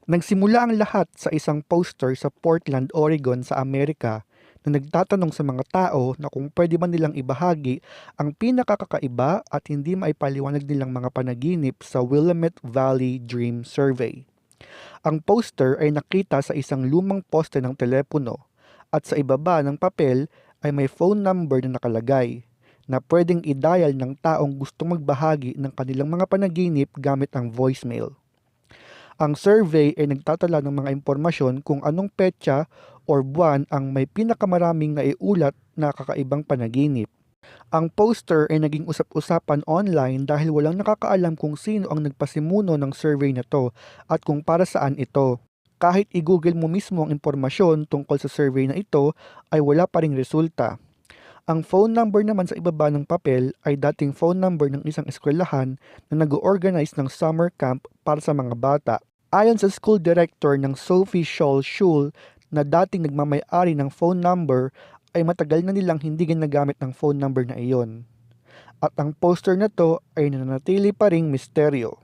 Nagsimula ang lahat sa isang poster sa Portland, Oregon sa Amerika na nagtatanong sa mga tao na kung pwede ba nilang ibahagi ang pinakakakaiba at hindi maipaliwanag nilang mga panaginip sa Willamette Valley Dream Survey. Ang poster ay nakita sa isang lumang poste ng telepono at sa ibaba ng papel ay may phone number na nakalagay na pwedeng i-dial ng taong gustong magbahagi ng kanilang mga panaginip gamit ang voicemail. Ang survey ay nagtatala ng mga impormasyon kung anong petsa or buwan ang may pinakamaraming naiulat na kakaibang panaginip. Ang poster ay naging usap-usapan online dahil walang nakakaalam kung sino ang nagpasimuno ng survey na to at kung para saan ito. Kahit i-google mo mismo ang impormasyon tungkol sa survey na ito ay wala pa ring resulta. Ang phone number naman sa ibaba ng papel ay dating phone number ng isang eskwelahan na nag-organize ng summer camp para sa mga bata. Ayon sa school director ng Sophie Scholl Schule na dating nagmamay-ari ng phone number ay matagal na nilang hindi ginagamit ng phone number na iyon. At ang poster na to ay nananatili pa ring misteryo.